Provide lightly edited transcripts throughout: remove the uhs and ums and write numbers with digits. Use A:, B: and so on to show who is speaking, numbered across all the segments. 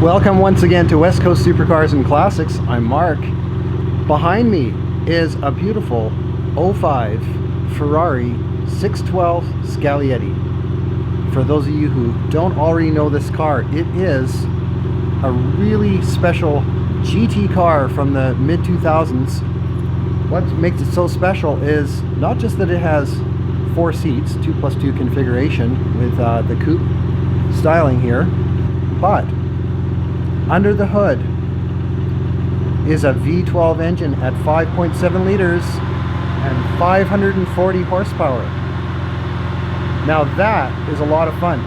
A: Welcome once again to West Coast Supercars and Classics. I'm Mark. Behind me is a beautiful 05 Ferrari 612 Scaglietti. For those of you who don't already know this car, it is a really special GT car from the mid-2000s. What makes it so special is not just that it has 4 seats, 2+2 configuration with the coupe styling here, but under the hood is a V12 engine at 5.7 liters and 540 horsepower. Now that is a lot of fun.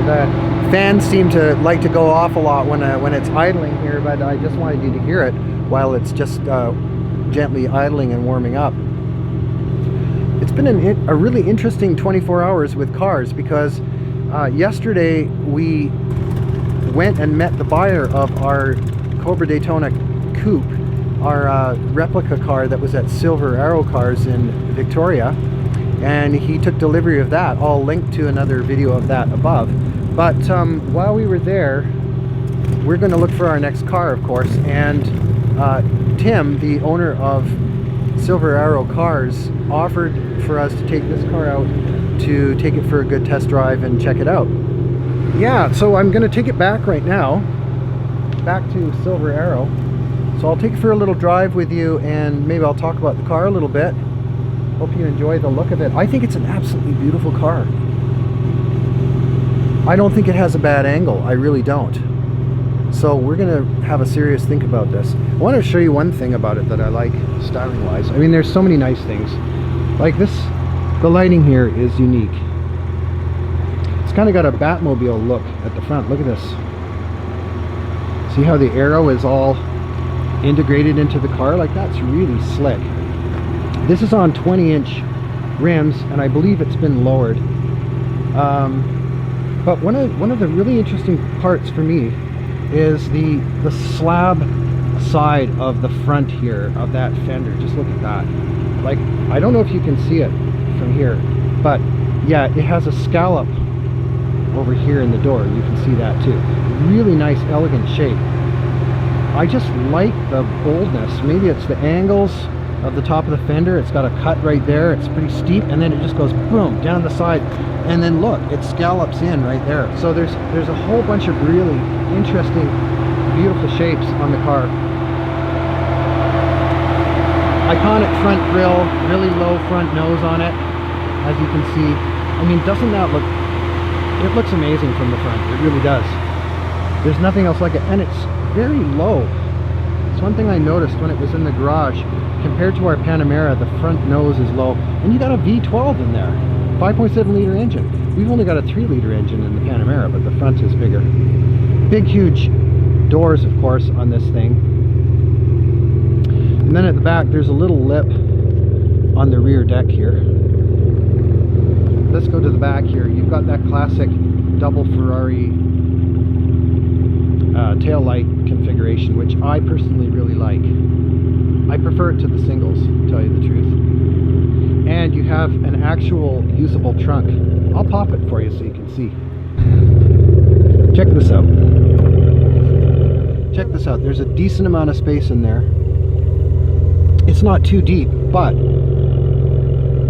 A: The fans seem to like to go off a lot when it's idling here, but I just wanted you to hear it while it's just gently idling and warming up. It's been a really interesting 24 hours with cars because yesterday we went and met the buyer of our Cobra Daytona coupe, our replica car that was at Silver Arrow Cars in Victoria, and he took delivery of that. I'll link to another video of that above. But while we were there, we're going to look for our next car, of course, and Tim, the owner of Silver Arrow Cars, offered for us to take this car out to take it for a good test drive and check it out. Yeah, so I'm going to take it back right now, back to Silver Arrow. So I'll take it for a little drive with you, and maybe I'll talk about the car a little bit. Hope you enjoy the look of it. I think it's an absolutely beautiful car. I don't think it has a bad angle. I really don't. So we're going to have a serious think about this. I want to show you one thing about it that I like styling wise. I mean, there's so many nice things. Like this, the lighting here is unique. It's kind of got a Batmobile look at the front. Look at this. See how the arrow is all integrated into the car? Like, that's really slick. This is on 20-inch rims, and I believe it's been lowered. But one of the really interesting parts for me is the slab side of the front here of that fender. Just look at that. Like, I don't know if you can see it from here, but yeah, it has a scallop over here in the door. You can see that too. Really nice, elegant shape. I just like the boldness. Maybe it's the angles of the top of the fender. It's got a cut right there. It's pretty steep, and then it just goes boom down the side, and then look, it scallops in right there. So there's a whole bunch of really interesting, beautiful shapes on the car. Iconic front grille, really low front nose on it, as you can see. I mean, doesn't that look, it looks amazing from the front. It really does. There's nothing else like it, and it's very low. It's one thing I noticed when it was in the garage. Compared to our Panamera, the front nose is low, and you got a V12 in there, 5.7 liter engine. We've only got a 3 liter engine in the Panamera, but the front is bigger. Big, huge doors, of course, on this thing. And then at the back, there's a little lip on the rear deck here. Let's go to the back here. You've got that classic double Ferrari tail light configuration, which I personally really like. I prefer it to the singles, to tell you the truth. And you have an actual usable trunk. I'll pop it for you so you can see. Check this out. Check this out. There's a decent amount of space in there. It's not too deep, but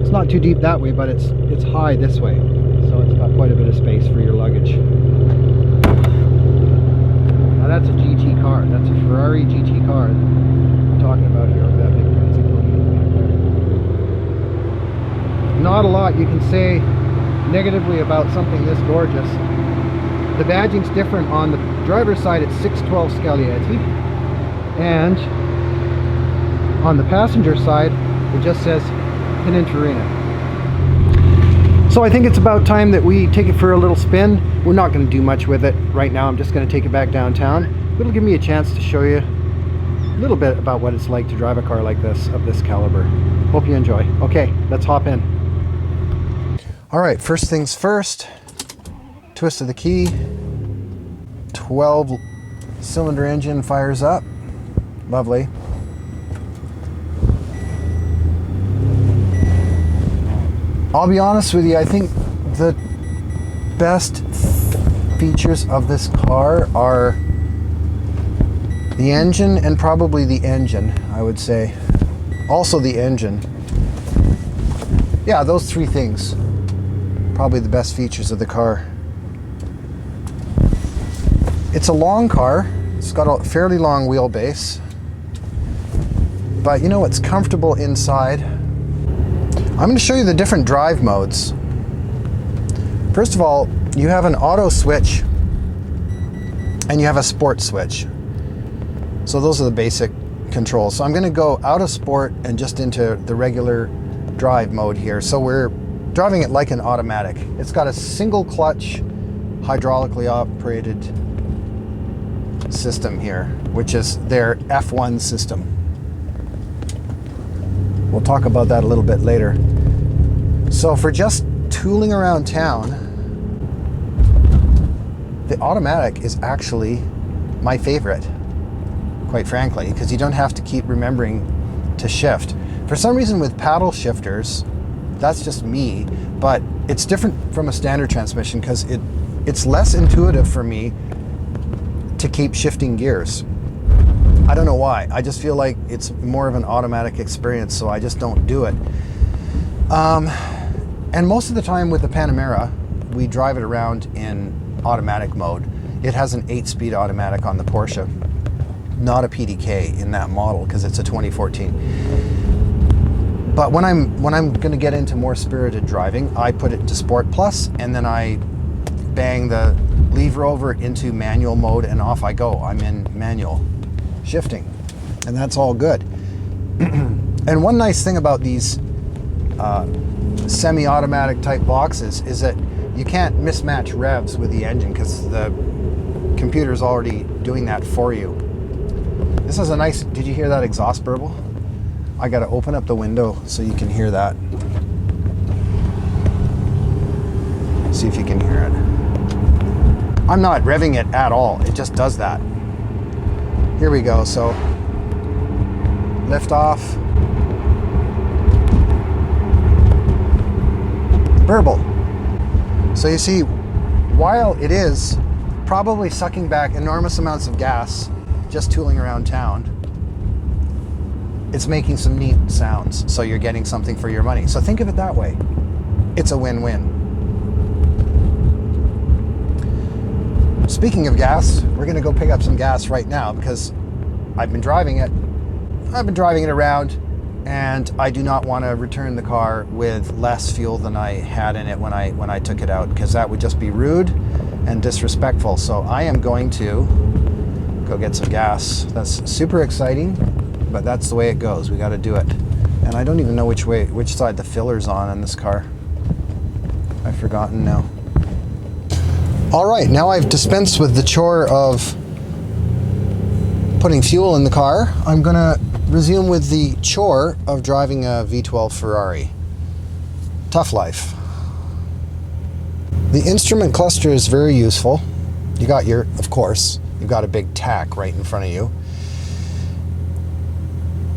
A: it's not too deep that way, but it's high this way. So it's got quite a bit of space for your luggage. Now that's a GT car. That's a Ferrari GT car I'm talking about here. Look at that big fancy pony back there. Not a lot you can say negatively about something this gorgeous. The badging's different. On the driver's side, it's 612 Scaglietti, and on the passenger side, it just says Pininfarina. So I think it's about time that we take it for a little spin. We're not going to do much with it right now. I'm just going to take it back downtown. It'll give me a chance to show you a little bit about what it's like to drive a car like this, of this caliber. Hope you enjoy. Okay, let's hop in. All right, first things first, twist of the key, 12 cylinder engine fires up. Lovely. I'll be honest with you, I think the best features of this car are the engine and probably the engine, I would say. Also the engine. Yeah, those three things. Probably the best features of the car. It's a long car. It's got a fairly long wheelbase. But you know, it's comfortable inside. I'm going to show you the different drive modes. First of all, you have an auto switch and you have a sport switch. So those are the basic controls. So I'm going to go out of sport and just into the regular drive mode here. So we're driving it like an automatic. It's got a single clutch, hydraulically operated system here, which is their F1 system. We'll talk about that a little bit later. So for just tooling around town, the automatic is actually my favorite, quite frankly, because you don't have to keep remembering to shift. For some reason with paddle shifters, that's just me, but it's different from a standard transmission because it's less intuitive for me to keep shifting gears. I don't know why. I just feel like it's more of an automatic experience, so I just don't do it. And most of the time with the Panamera, we drive it around in automatic mode. It has an 8-speed automatic on the Porsche, not a PDK in that model because it's a 2014. But when I'm going to get into more spirited driving, I put it to Sport Plus, and then I bang the lever over into manual mode, and off I go. I'm in manual shifting, and that's all good. And one nice thing about these semi-automatic type boxes is that you can't mismatch revs with the engine because the computer's already doing that for you. This is a nice, did you hear that exhaust burble? I gotta open up the window so you can hear that. See if you can hear it. I'm not revving it at all, it just does that. Here we go, so lift off. Burble. So you see, while it is probably sucking back enormous amounts of gas just tooling around town, it's making some neat sounds, so you're getting something for your money. So think of it that way. It's a win-win. Speaking of gas, we're gonna go pick up some gas right now because I've been driving it around, and I do not want to return the car with less fuel than I had in it when I took it out, because that would just be rude and disrespectful. So I am going to go get some gas. That's super exciting, but that's the way it goes. We got to do it. And I don't even know which side the filler's on in this car. I've forgotten now. All right, now I've dispensed with the chore of putting fuel in the car. I'm gonna resume with the chore of driving a V12 Ferrari. Tough life. The instrument cluster is very useful. You got of course, you've got a big tack right in front of you.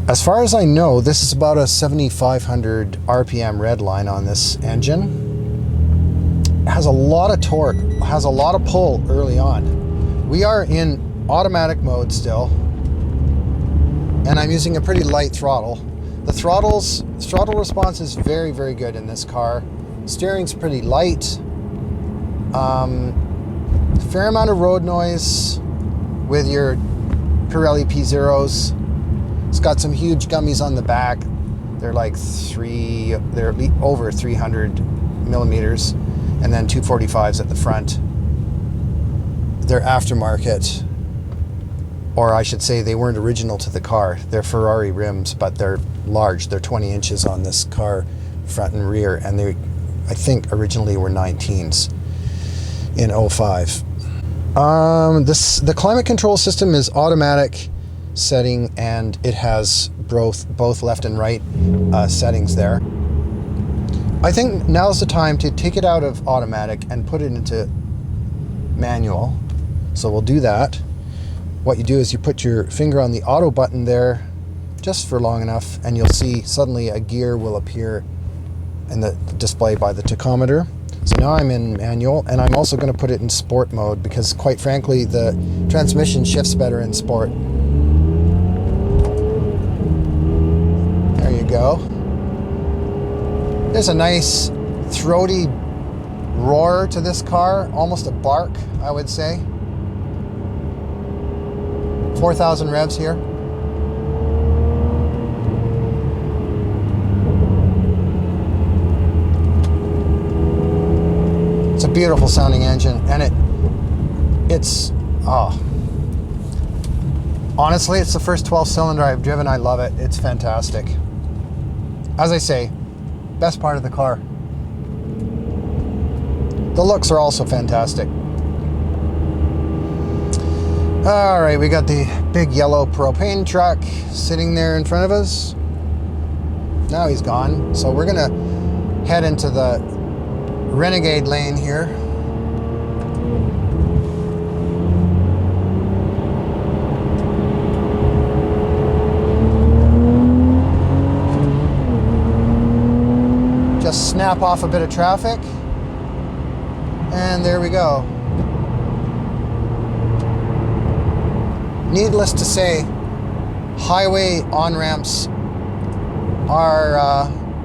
A: As far as I know, this is about a 7,500 RPM red line on this engine. It has a lot of torque, has a lot of pull early on. We are in automatic mode still, and I'm using a pretty light throttle. The throttle response is very, very good in this car. Steering's pretty light. Fair amount of road noise with your Pirelli P0s. It's got some huge gummies on the back. They're like they're over 300 millimeters, and then 245s at the front. They're aftermarket, or I should say they weren't original to the car. They're Ferrari rims, but they're large. They're 20 inches on this car, front and rear, and they, I think, originally were 19s in 05. The climate control system is automatic setting, and it has both left and right settings there. I think now's the time to take it out of automatic and put it into manual. So we'll do that. What you do is you put your finger on the auto button there just for long enough, and you'll see suddenly a gear will appear in the display by the tachometer. So now I'm in manual, and I'm also going to put it in sport mode because, quite frankly, the transmission shifts better in sport. There you go. There's a nice throaty roar to this car, almost a bark, I would say. 4,000 revs here. It's a beautiful sounding engine, and honestly, it's the first 12-cylinder I've driven. I love it. It's fantastic. As I say, best part of the car. The looks are also fantastic. All right, we got the big yellow propane truck sitting there in front of us. Now he's gone. So we're gonna head into the Renegade lane here. Just snap off a bit of traffic. And there we go. Needless to say, highway on-ramps are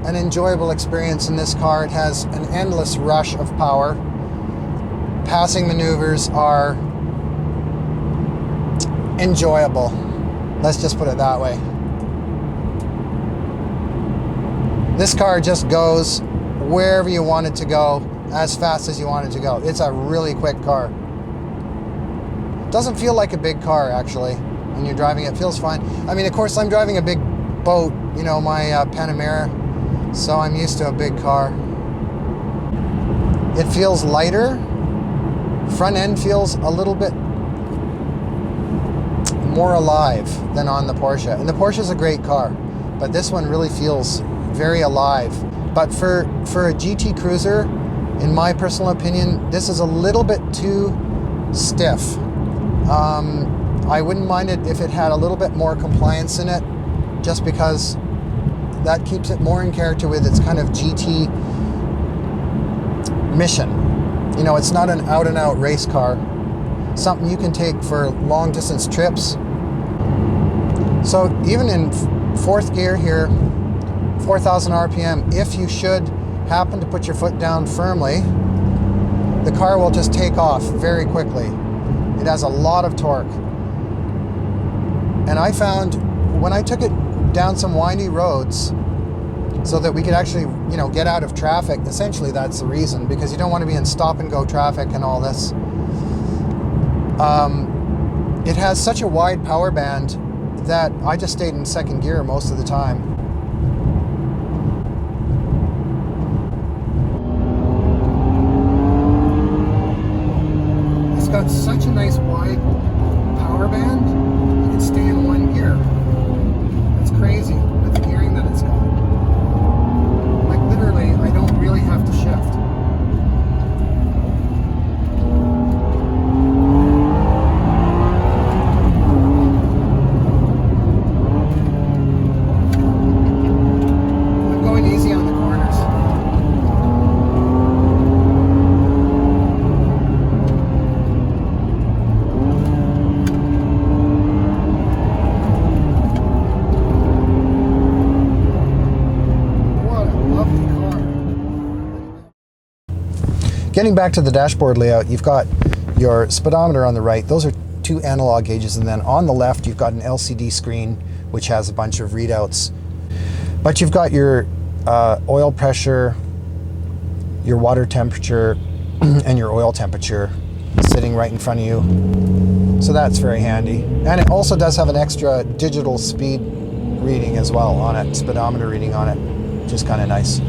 A: an enjoyable experience in this car. It has an endless rush of power. Passing maneuvers are enjoyable. Let's just put it that way. This car just goes wherever you want it to go, as fast as you want it to go. It's a really quick car. Doesn't feel like a big car, actually. When you're driving it, feels fine. I mean, of course, I'm driving a big boat, you know, my Panamera, so I'm used to a big car. It feels lighter. Front end feels a little bit more alive than on the Porsche. And the Porsche is a great car, but this one really feels very alive. But for a GT Cruiser, in my personal opinion, this is a little bit too stiff. I wouldn't mind it if it had a little bit more compliance in it, just because that keeps it more in character with its kind of GT mission. You know, it's not an out-and-out race car. Something you can take for long-distance trips. So even in fourth gear here, 4,000 RPM, if you should happen to put your foot down firmly, the car will just take off very quickly. It has a lot of torque. And I found when I took it down some windy roads so that we could actually, you know, get out of traffic, essentially that's the reason, because you don't want to be in stop and go traffic and all this. It has such a wide power band that I just stayed in second gear most of the time. It's got such a nice wide power band, you can stay in one gear. It's crazy with the gearing that it's got. Like literally, I don't really have to shift. I'm going easy on the corners. Getting back to the dashboard layout, you've got your speedometer on the right. Those are two analog gauges, and then on the left you've got an LCD screen which has a bunch of readouts. But you've got your oil pressure, your water temperature, and your oil temperature sitting right in front of you. So that's very handy. And it also does have an extra digital speed reading as well on it, speedometer reading on it, which is kind of nice.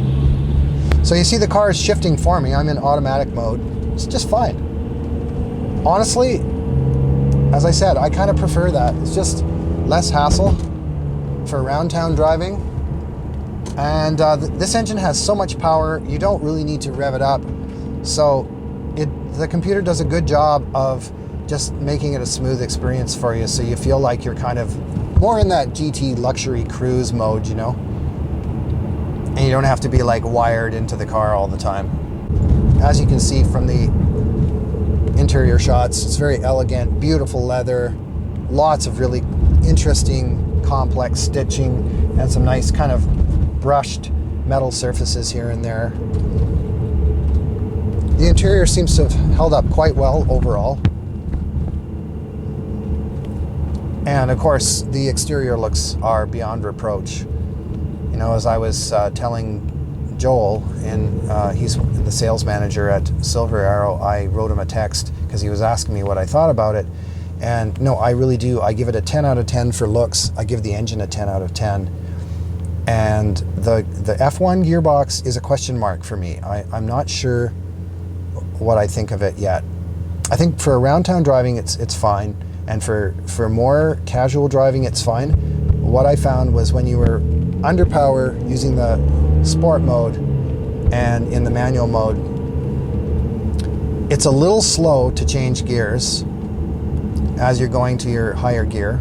A: So you see the car is shifting for me. I'm in automatic mode. It's just fine. Honestly, as I said, I kind of prefer that. It's just less hassle for around town driving. And this engine has so much power, you don't really need to rev it up. So the computer does a good job of just making it a smooth experience for you, so you feel like you're kind of more in that GT luxury cruise mode, you know? And you don't have to be like wired into the car all the time. as you can see from the interior shots, it's very elegant, beautiful leather, lots of really interesting complex stitching, and some nice kind of brushed metal surfaces here and there. The interior seems to have held up quite well overall. And of course, the exterior looks are beyond reproach. You know, as I was telling Joel, and he's the sales manager at Silver Arrow, I wrote him a text because he was asking me what I thought about it. And no, I really do. I give it a 10 out of 10 for looks. I give the engine a 10 out of 10. And the F1 gearbox is a question mark for me. I'm not sure what I think of it yet. I think for around town driving, it's fine. And for more casual driving, it's fine. What I found was when you were under power using the sport mode and in the manual mode, it's a little slow to change gears as you're going to your higher gear.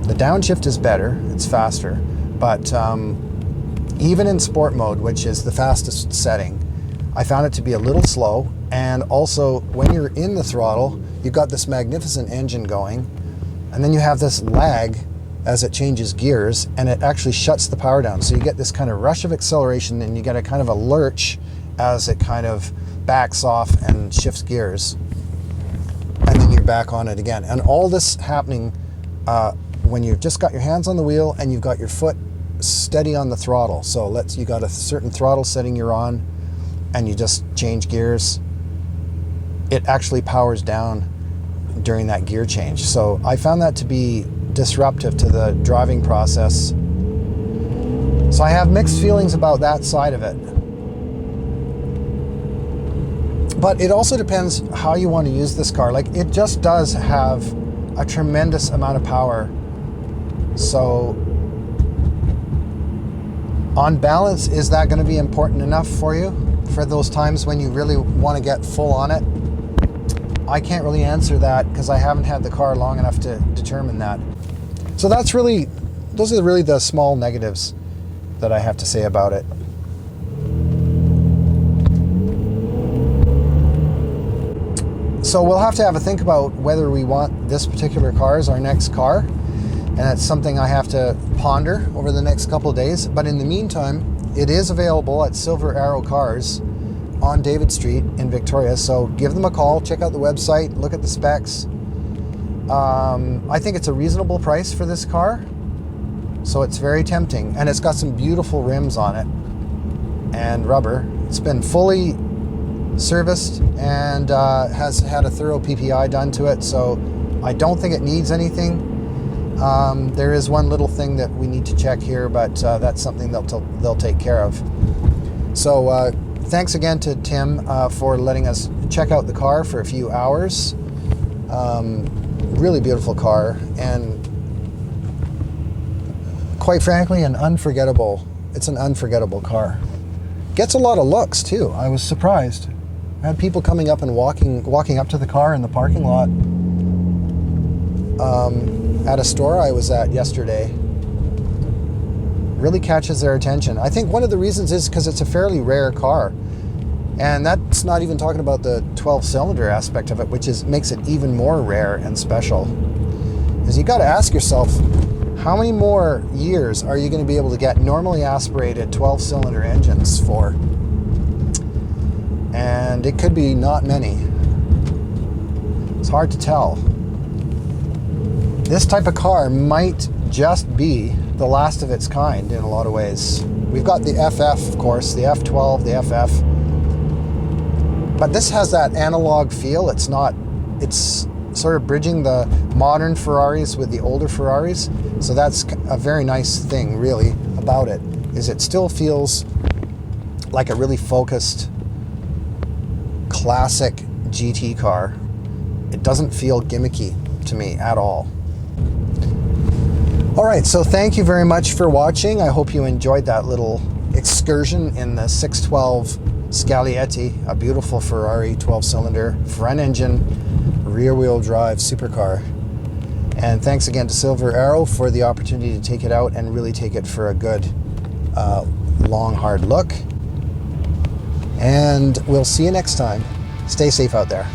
A: The downshift is better, it's faster, but even in sport mode, which is the fastest setting, I found it to be a little slow. And also when you're in the throttle, you've got this magnificent engine going, and then you have this lag as it changes gears, and it actually shuts the power down. So you get this kind of rush of acceleration, and you get a kind of a lurch as it kind of backs off and shifts gears. And then you're back on it again. And all this happening when you've just got your hands on the wheel and you've got your foot steady on the throttle. So you got a certain throttle setting you're on, and you just change gears. It actually powers down during that gear change. So I found that to be disruptive to the driving process. So I have mixed feelings about that side of it. But it also depends how you want to use this car. Like, it just does have a tremendous amount of power. So on balance, is that going to be important enough for you for those times when you really want to get full on it? I can't really answer that because I haven't had the car long enough to determine that. So those are really the small negatives that I have to say about it. So we'll have to have a think about whether we want this particular car as our next car. And that's something I have to ponder over the next couple of days. But in the meantime, it is available at Silver Arrow Cars on David Street in Victoria. So give them a call, check out the website, look at the specs. I think it's a reasonable price for this car. So it's very tempting. And it's got some beautiful rims on it and rubber. It's been fully serviced and has had a thorough PPI done to it. So I don't think it needs anything. There is one little thing that we need to check here, but that's something they'll take care of. So thanks again to Tim for letting us check out the car for a few hours. Really beautiful car, and quite frankly, it's an unforgettable car. Gets a lot of looks too. I was surprised. I had people coming up and walking up to the car in the parking lot at a store I was at yesterday. Really catches their attention. I think one of the reasons is because it's a fairly rare car. And that's not even talking about the 12-cylinder aspect of it, which makes it even more rare and special. Because you got to ask yourself, how many more years are you going to be able to get normally aspirated 12-cylinder engines for? And it could be not many. It's hard to tell. This type of car might just be the last of its kind in a lot of ways. We've got the FF, of course, the F12, the FF. But this has that analog feel. It's sort of bridging the modern Ferraris with the older Ferraris. So that's a very nice thing, really, about it, is it still feels like a really focused, classic GT car. It doesn't feel gimmicky to me at all. All right, so thank you very much for watching. I hope you enjoyed that little excursion in the 612 Scaglietti, a beautiful Ferrari 12-cylinder, front engine, rear-wheel drive supercar. And thanks again to Silver Arrow for the opportunity to take it out and really take it for a good, long, hard look. And we'll see you next time. Stay safe out there.